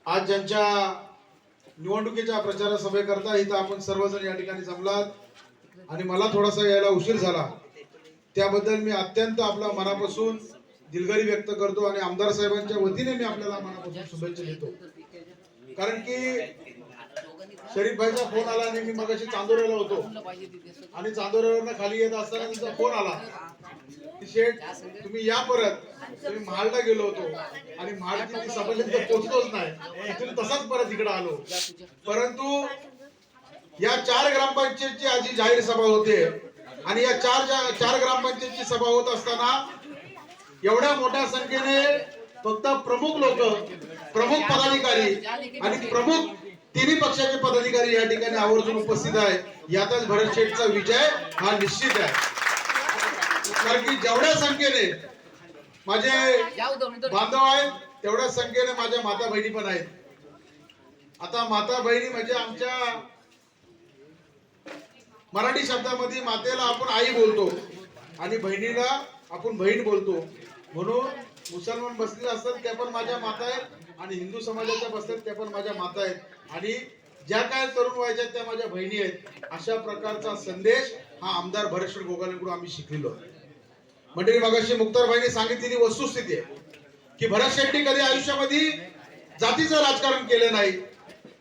आज ज्यांच्या निवडणुकीच्या प्रचार सभेकरता इथं आपण सर्वजण या ठिकाणी जमलात आणि मला थोडासा यायला उशीर झाला त्याबद्दल मी अत्यंत आपला मनापासून दिलगिरी व्यक्त करतो आणि आमदार साहेबांच्या वतीने मी आपल्याला मनापासून शुभेच्छा देतो. कारण की शरीफ भाईचा फोन आला आणि मी मगाशी चांदोऱ्याला होतो आणि चांदोऱ्यावरनं खाली येत असताना त्यांचा फोन आला की शेठ तुम्ही या परत. तुम्ही महाडला गेलो होतो आणि महाडची ती सभेला पोहोचलोच नाही, तुम्ही तसाच परत इकडे आलो. परंतु या 4 ग्रामपंचायतची आजी जाहीर सभा होते आणि या चार ग्रामपंचायतची सभा होत असताना एवढ्या मोठ्या संख्येने फक्त प्रमुख लोक, प्रमुख पदाधिकारी आणि प्रमुख तिन्ही पक्षाचे पदाधिकारी या ठिकाणी आवर्जून उपस्थित आहे. यातच भरत शेठचा विजय हा निश्चित आहे. कारण की जेवढ्या संख्येने माझे बांधव आहेत तेवढ्या संख्येने माझ्या माता बहिणी पण आहेत. आता माता बहिणी म्हणजे आमच्या मराठी शब्दामध्ये मातेला आपण आई बोलतो आणि बहिणीला आपण बहीण बोलतो. म्हणून मुसलमान बसलेले असतात त्या पण माझ्या माता आहेत आणि हिंदू समाजाच्या बसतात त्या पण माझ्या माता आहेत आणि ज्या काय तरुण वयाच्या त्या माझ्या बहिणी आहेत. अशा प्रकारचा संदेश हा आमदार भरत शेठ गोगालेंकडून आम्ही शिकलेलो. मंडळी मगाशी मुक्तारबाईंनी सांगितलेली वस्तुस्थिती आहे की भरत शेट्टी कधी आयुष्यामध्ये जातीचं राजकारण केलं नाही.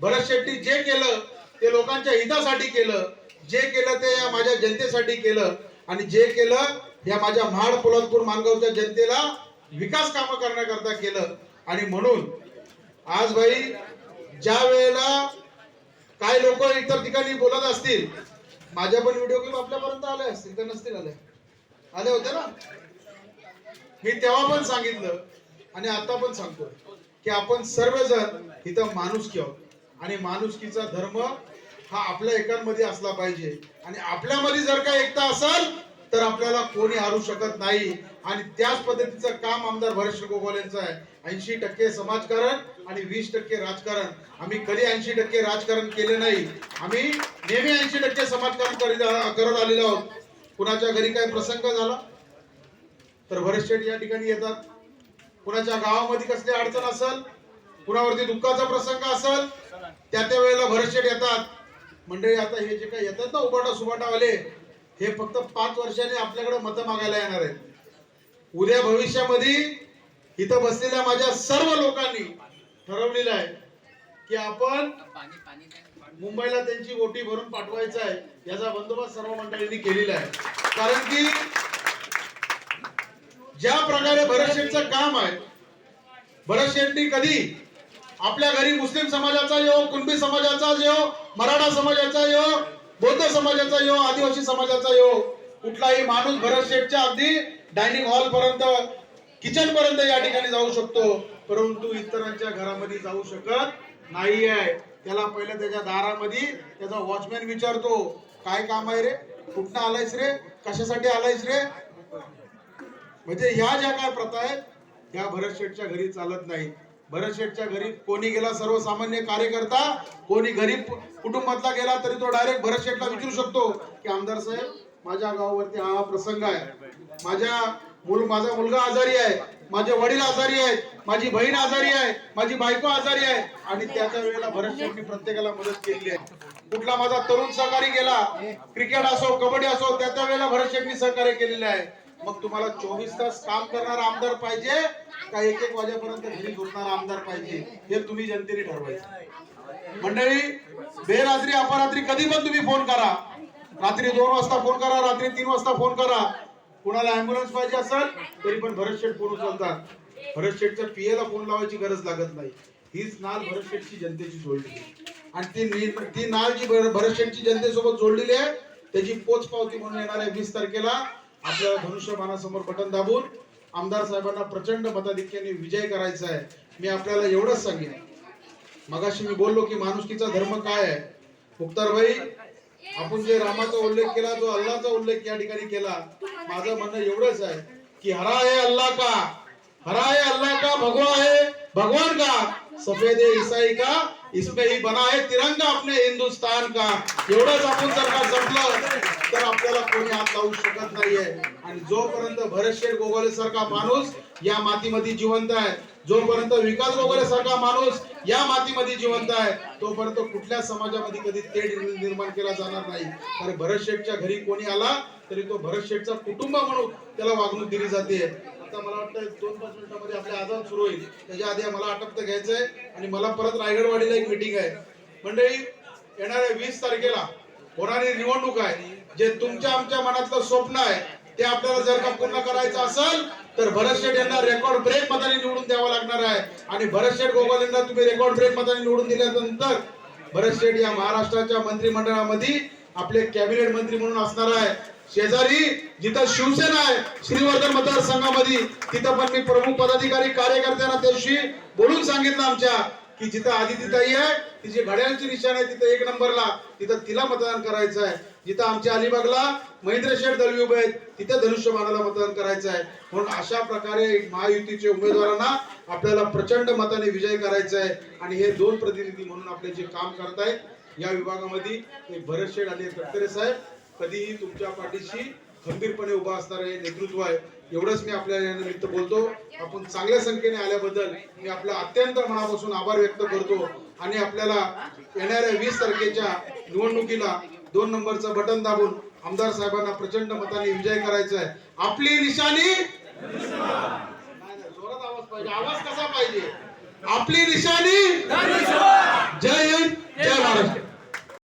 भरत शेट्टी जे केलं ते लोकांच्या हितासाठी केलं, जे केलं ते या माझ्या जनतेसाठी केलं आणि जे केलं या माझ्या महाड पोलादपूर मानगावच्या जनतेला विकास कामं करण्याकरता केलं. आणि म्हणून आज भाई ज्या वेळेला काय लोक इतर ठिकाणी बोलत असतील, माझ्या पण व्हिडिओ क्लिप आपल्यापर्यंत आले असतील तर नसतील आले होते ना. मी तेव्हा पण सांगितलं आणि आता पण सांगतो की आपण सर्वजण इथं माणुसकी आहोत आणि माणुसकीचा धर्म हा आपल्या एकांमध्ये असला पाहिजे आणि आपल्यामध्ये जर का एकता असेल तर आपल्याला कोणी हरू शकत नाही. आणि त्याच पद्धतीचं काम आमदार भरत शेठ गोगालेंचं आहे. 80% समाजकारण आणि 20% राजकारण. आम्ही कधी 80% राजकारण केले नाही, आम्ही नेहमी 80% समाजकारण करत आलेलो आहोत. कुणाच्या घरी काय प्रसंग झाला तर भरत शेठ या ठिकाणी येतात. कुणाच्या गावामध्ये कसली अडचण असेल, कुणावरती दुःखाचा प्रसंग असेल त्या वेळेला भरत शेठ येतात. मंडळी आता हे जे काही येतात ना उबाटा सुबाटावाले, हे फक्त 5 वर्षांनी आपल्याकडे मतं मागायला येणार आहेत. उद्या भविष्यामध्ये इथं बसलेल्या माझ्या सर्व लोकांनी ठरवलेलं आहे की आपण मुंबईला त्यांची ओटी भरून पाठवायचं आहे. याचा बंदोबस्त सर्व मंडळींनी केलेला आहे. कारण की ज्या प्रकारे भरत शेठचं काम आहे, भरत शेठनी कधी आपल्या घरी मुस्लिम समाजाचा येऊ, कुणबी समाजाचा येऊ, मराठा समाजाचा येऊ, बौद्ध समाजाचा येऊ, आदिवासी समाजाचा येऊ, कुठलाही माणूस भरत शेठच्या अगदी डायनिंग हॉल पर्यंत, किचन पर्यंत या ठिकाणी जाऊ शकतो. परंतु इतरांच्या घरामध्ये जाऊ शकत नाहीये. त्याला पहिलं त्याच्या दारामध्ये त्याचा वॉचमॅन विचारतो, काय काम आहे रे, कुठनं आलायस रे, कशासाठी आलायस रे. म्हणजे ह्या ज्या काय प्रथा आहेत ह्या भरत शेठच्या घरी चालत नाही. भरत शेठच्या घरी कोणी गेला, सर्वसामान्य कार्यकर्ता कोणी गरीब कुटुंबातला गेला तरी तो डायरेक्ट भरत शेठला विचारू शकतो की आमदार साहेब माझ्या गावावरती हा प्रसंग आहे, माझा मुलगा आजारी आहे, माझे वडील आजारी आहेत, माझी बहीण आजारी आहे, माझी बायको आजारी आहे. आणि त्याच्या वेळेला भरत शेठनी प्रत्येकाला मदत केली आहे. कुठला माझा तरुण सहकारी गेला, क्रिकेट असो कबड्डी असो, त्या वेळेला भरत शेठनी सहकार्य केलेले आहे. मग तुम्हाला 24 तास काम करणारा आमदार पाहिजे का 1-1 वाजेपर्यंत घरी झोपणारा आमदार पाहिजे, हे तुम्ही जनतेने ठरवायचं. मंडळी बेरात्री अपरात्री कधी पण तुम्ही फोन करा, रात्री 2 वाजता फोन करा, रात्री 3 वाजता फोन करा. कुणाला अँब्युलन्स पाहिजे असेल तरी पण भरत शेठ फोन उचलतात. भरत शेठच्या पीएला फोन लावायची गरज लागत नाही. हीच नाळ भरत शेठची जनतेची जोडली आणि ती नाळ जी भरत शेठची जनतेसोबत जोडलेली आहे त्याची पोचपावती म्हणून येणाऱ्या 20 तारखेला आपल्या धनुष्यबाणासमोर बटन दाबून आमदार साहेबांना प्रचंड मताधिक्याने विजय करायचा आहे. मी आपल्याला एवढंच सांगेन, मगाशी मी बोललो की माणुसकीचा धर्म काय आहे. मुक्तारभाई आपण जे रामाचा उल्लेख केला, जो अल्लाहचा उल्लेख या ठिकाणी केला, माझं म्हणणं एवढंच आहे की हरा है अल्लाह का, हरा है अल्लाह का, भगवा है भगवान का, सफेद है ईसाई का, इसमें ही बना है तिरंगा अपने हिंदुस्तान का. एवढंच आपण जर का जपलं तर आपल्याला कोणी हात लावू शकत नाहीये. आणि जोपर्यंत भरतशेठ गोगावले सारखा माणूस या मातीमध्ये जिवंत आहे, जोपर्यंत विकास गोगावले सारखा माणूस या मातीमध्ये जिवंत आहे, तोपर्यंत कुठल्या समाजामध्ये कधी तेढ निर्माण केला जाणार नाही. कारण भरतशेठच्या घरी कोणी आला तरी तो भरतशेठचा कुटुंब म्हणून त्याला वागणूक दिली जाते. आता मला वाटतं 2-5 मिनिटांमध्ये आपले आजान सुरू होईल. त्याच्या आधी मला आटपतं घ्यायचंय आणि मला परत रायगडवाडीला एक मीटिंग आहे. मंडळी, येणाऱ्या 20 तारखेला होणारी निवडणूक आहे. जे तुमच्या आमच्या मनातलं स्वप्न आहे ते आपल्याला जर का पूर्ण करायचं असेल तर भरतशेठ यांना रेकॉर्ड ब्रेक मताने निवडून द्यावं लागणार आहे. आणि भरतशेठ गोगावलेंना तुम्ही रेकॉर्ड ब्रेक मताने निवडून दिल्यानंतर भरतशेठ या महाराष्ट्राच्या मंत्रिमंडळामध्ये आपले कॅबिनेट मंत्री म्हणून असणार आहे. शेजारी जिथं शिवसेना आहे श्रीवर्धन मतदारसंघामध्ये, तिथं पण मी प्रमुख पदाधिकारी कार्यकर्त्यांना त्याशी बोलून सांगितलं आमच्या की जिथं आदितीताई आहे तिची घड्याळची निशाण आहे तिथं 1 नंबरला, तिथं तिला मतदान करायचं आहे. जिथं आमच्या अलिबागला महेंद्र शेठ दळवी उभे आहेत तिथे धनुष्यबाणाला मतदान करायचं आहे. म्हणून अशा प्रकारे महायुतीचे उमेदवारांना आपल्याला प्रचंड मताने विजय करायचा आहे. आणि हे 2 प्रतिनिधी म्हणून आपले जे काम करतायत या विभागामध्ये एक भरतशेठ आणि एक तटकरे साहेब कधीही तुमच्या पाठीशी खंबीरपणे उभा असणारे नेतृत्व आहे. एवढंच मी आपल्या या निमित्त बोलतो. आपण चांगल्या संख्येने आल्याबद्दल मी आपला अत्यंत मनापासून आभार व्यक्त करतो. आणि आपल्याला येणाऱ्या 20 तारखेच्या निवडणुकीला 2 नंबरचं बटन दाबून आमदार साहेबांना प्रचंड मताने विजय करायचा आहे. आपली निशाणी, जोरात आवाज पाहिजे. आवाज कसा पाहिजे? आपली निशाणी. जय हिंद.